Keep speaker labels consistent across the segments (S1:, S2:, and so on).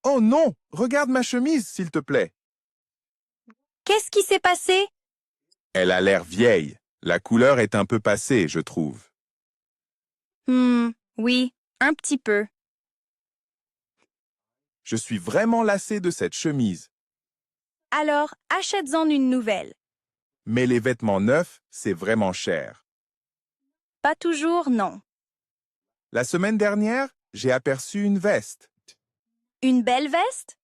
S1: Oh non, regarde ma chemise, s'il te plaît.
S2: Qu'est-ce qui s'est passé?
S1: Elle a l'air vieille. La couleur est un peu passée, je trouve.
S2: Oui, un petit peu.
S1: Je suis vraiment lassé de cette chemise.
S2: Alors, achète-en une nouvelle.
S1: Mais les vêtements neufs, c'est vraiment cher.
S2: Pas toujours, non.
S1: La semaine dernière, j'ai aperçu une veste.
S2: Une belle veste?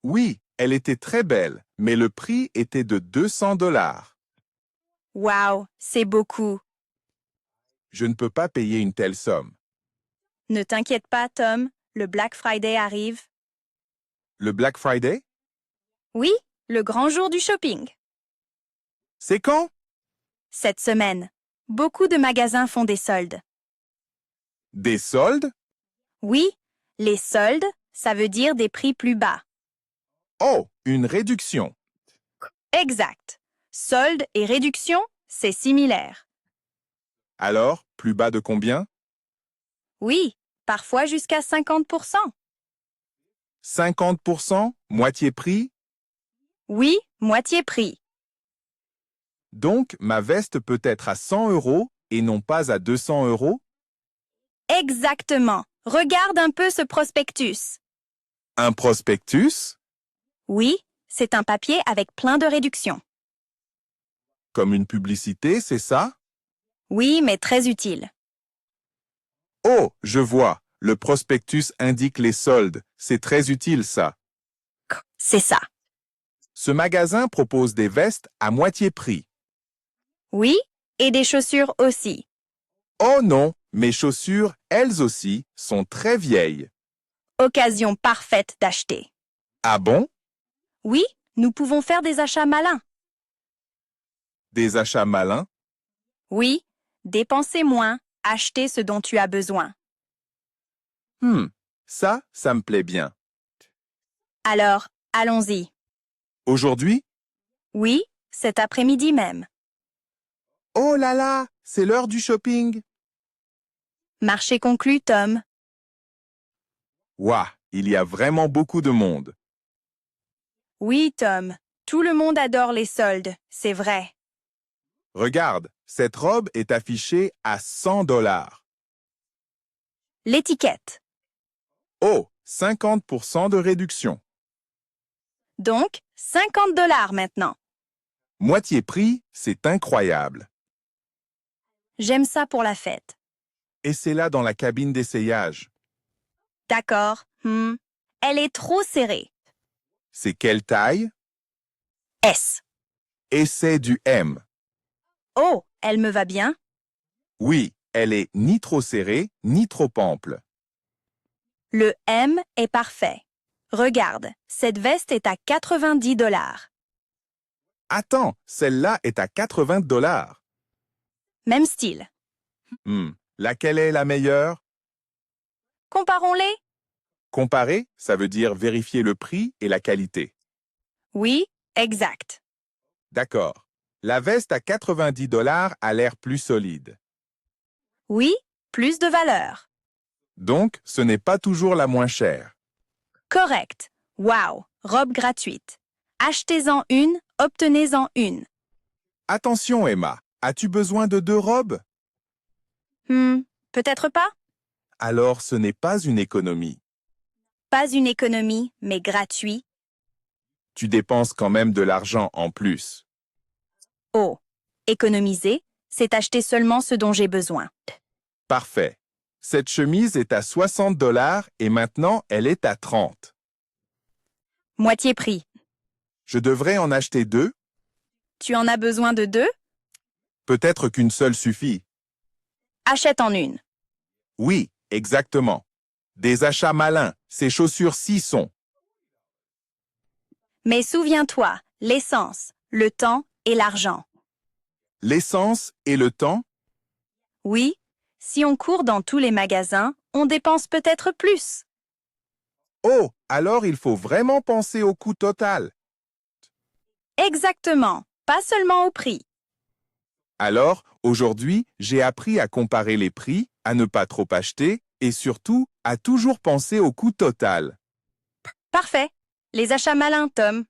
S1: Oui, elle était très belle, mais le prix était de 200 $.
S2: Wow, c'est beaucoup.
S1: Je ne peux pas payer une telle somme.
S2: Ne t'inquiète pas, Tom, le Black Friday arrive.
S1: Le Black Friday?
S2: Oui, le grand jour du shopping.
S1: C'est quand?
S2: Cette semaine, beaucoup de magasins font des soldes.
S1: Des soldes?
S2: Oui, les soldes, ça veut dire des prix plus bas.
S1: Oh, une réduction.
S2: Exact. Soldes et réduction, c'est similaire.
S1: Alors, plus bas de combien?
S2: Oui, parfois jusqu'à 50%.
S1: 50%, moitié prix?
S2: Oui, moitié prix.
S1: Donc, ma veste peut être à 100 € et non pas à 200 €?
S2: Exactement. Regarde un peu ce prospectus.
S1: Un prospectus?
S2: Oui, c'est un papier avec plein de réductions.
S1: Comme une publicité, c'est ça?
S2: Oui, mais très utile.
S1: Oh, je vois. Le prospectus indique les soldes. C'est très utile, ça.
S2: C'est ça.
S1: Ce magasin propose des vestes à moitié prix.
S2: Oui, et des chaussures aussi.
S1: Oh non, mes chaussures, elles aussi, sont très vieilles.
S2: Occasion parfaite d'acheter.
S1: Ah bon?
S2: Oui, nous pouvons faire des achats malins.
S1: Des achats malins?
S2: Oui, dépenser moins, acheter ce dont tu as besoin.
S1: Ça me plaît bien.
S2: Alors, allons-y.
S1: Aujourd'hui?
S2: Oui, cet après-midi même.
S1: Oh là là, c'est l'heure du shopping.
S2: Marché conclu, Tom.
S1: Ouah, il y a vraiment beaucoup de monde.
S2: Oui, Tom. Tout le monde adore les soldes, c'est vrai.
S1: Regarde, cette robe est affichée à 100 $.
S2: L'étiquette.
S1: Oh, 50% de réduction.
S2: Donc, 50$ maintenant.
S1: Moitié prix, c'est incroyable.
S2: J'aime ça pour la fête.
S1: Et c'est là dans la cabine d'essayage.
S2: D'accord. Elle est trop serrée.
S1: C'est quelle taille?
S2: S.
S1: Et c'est du M.
S2: Oh, elle me va bien.
S1: Oui, elle est ni trop serrée, ni trop ample.
S2: Le M est parfait. Regarde, cette veste est à 90$.
S1: Attends, celle-là est à 80 $.
S2: Même style.
S1: Laquelle est la meilleure?
S2: Comparons-les.
S1: Comparer, ça veut dire vérifier le prix et la qualité.
S2: Oui, exact.
S1: D'accord. La veste à 90 $ a l'air plus solide.
S2: Oui, plus de valeur.
S1: Donc, ce n'est pas toujours la moins chère.
S2: Correct. Wow, robe gratuite. Achetez-en une, obtenez-en une.
S1: Attention, Emma, as-tu besoin de 2 robes?
S2: Peut-être pas?
S1: Alors, ce n'est pas une économie.
S2: Pas une économie, mais gratuit.
S1: Tu dépenses quand même de l'argent en plus.
S2: Oh, économiser, c'est acheter seulement ce dont j'ai besoin.
S1: Parfait. Cette chemise est à 60 $ et maintenant elle est à 30.
S2: Moitié prix.
S1: Je devrais en acheter 2?
S2: Tu en as besoin de 2?
S1: Peut-être qu'une seule suffit.
S2: Achète en une.
S1: Oui, exactement. Des achats malins, ces chaussures-ci sont.
S2: Mais souviens-toi, l'essence, le temps et l'argent.
S1: L'essence et le temps?
S2: Oui, si on court dans tous les magasins, on dépense peut-être plus.
S1: Oh, alors il faut vraiment penser au coût total.
S2: Exactement, pas seulement au prix.
S1: Alors, aujourd'hui, j'ai appris à comparer les prix, à ne pas trop acheter et surtout à toujours penser au coût total.
S2: Parfait. Les achats malins, Tom.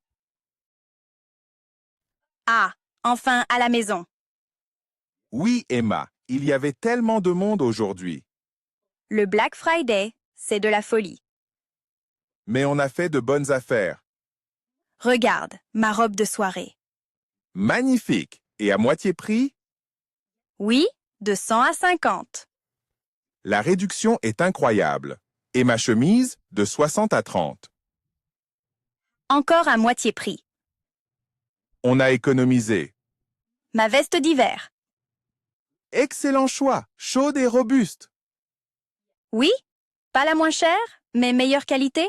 S2: Ah, enfin à la maison.
S1: Oui, Emma, il y avait tellement de monde aujourd'hui.
S2: Le Black Friday, c'est de la folie.
S1: Mais on a fait de bonnes affaires.
S2: Regarde, ma robe de soirée.
S1: Magnifique! Et à moitié prix?
S2: Oui, de 100 à 50.
S1: La réduction est incroyable. Et ma chemise, de 60 à 30.
S2: Encore à moitié prix.
S1: On a économisé.
S2: Ma veste d'hiver.
S1: Excellent choix, chaude et robuste.
S2: Oui, pas la moins chère, mais meilleure qualité.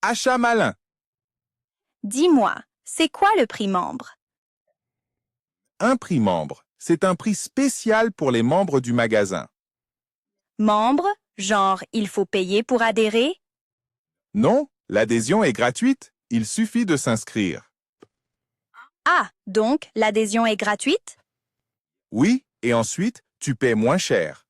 S1: Achat malin.
S2: Dis-moi, c'est quoi le prix membre?
S1: Un prix membre, c'est un prix spécial pour les membres du magasin.
S2: Membre, genre il faut payer pour adhérer?
S1: Non, l'adhésion est gratuite, il suffit de s'inscrire.
S2: Ah, donc l'adhésion est gratuite?
S1: Oui, et ensuite, tu paies moins cher.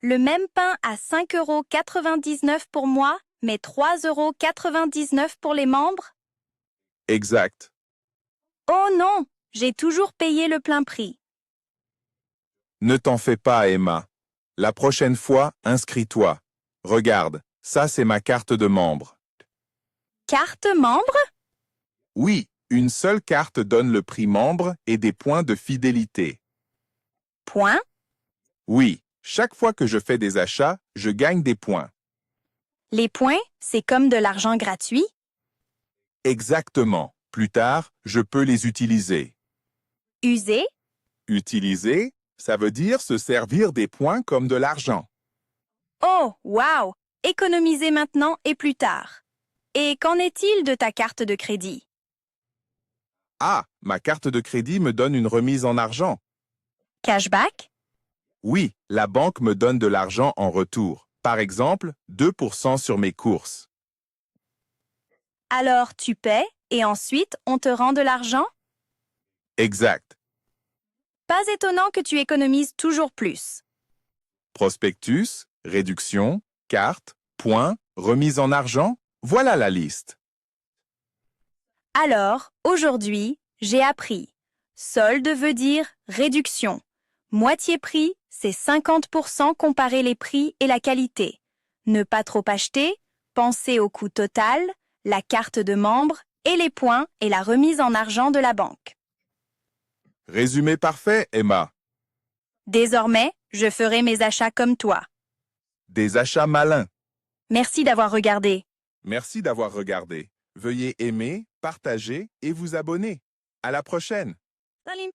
S2: Le même pain à 5,99 € pour moi, mais 3,99 € pour les membres?
S1: Exact.
S2: Oh non, j'ai toujours payé le plein prix.
S1: Ne t'en fais pas, Emma. La prochaine fois, inscris-toi. Regarde, ça c'est ma carte de membre.
S2: Carte membre?
S1: Oui, une seule carte donne le prix membre et des points de fidélité.
S2: Point.
S1: Oui, chaque fois que je fais des achats, je gagne des points.
S2: Les points, c'est comme de l'argent gratuit?
S1: Exactement. Plus tard, je peux les utiliser.
S2: Usé?
S1: Utiliser, ça veut dire se servir des points comme de l'argent.
S2: Oh, wow! Économiser maintenant et plus tard. Et qu'en est-il de ta carte de crédit?
S1: Ah, ma carte de crédit me donne une remise en argent.
S2: Cashback?
S1: Oui, la banque me donne de l'argent en retour. Par exemple, 2% sur mes courses.
S2: Alors tu paies et ensuite on te rend de l'argent?
S1: Exact.
S2: Pas étonnant que tu économises toujours plus.
S1: Prospectus, réduction, carte, points, remise en argent, voilà la liste.
S2: Alors, aujourd'hui, j'ai appris. Solde veut dire réduction. Moitié prix, c'est 50% comparer les prix et la qualité. Ne pas trop acheter, penser au coût total, la carte de membre et les points et la remise en argent de la banque.
S1: Résumé parfait, Emma.
S2: Désormais, je ferai mes achats comme toi.
S1: Des achats malins.
S2: Merci d'avoir regardé.
S1: Merci d'avoir regardé. Veuillez aimer, partager et vous abonner. À la prochaine.
S2: Salut!